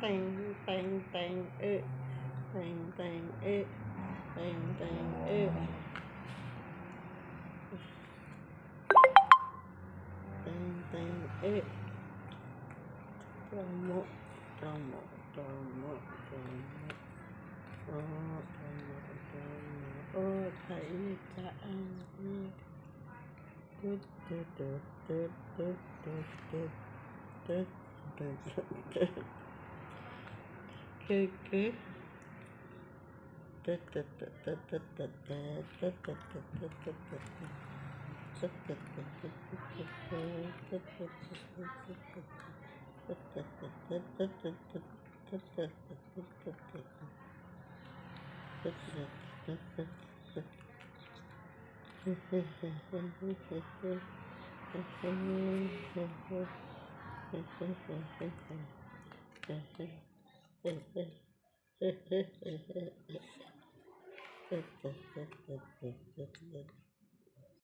bang, bang, bang, bang, bang, bang, bang, bang, bang, promo, promo, promo, promo, promo, promo, oh, kaitaan, good, good, good, good, good, good, good, good, good, good, good.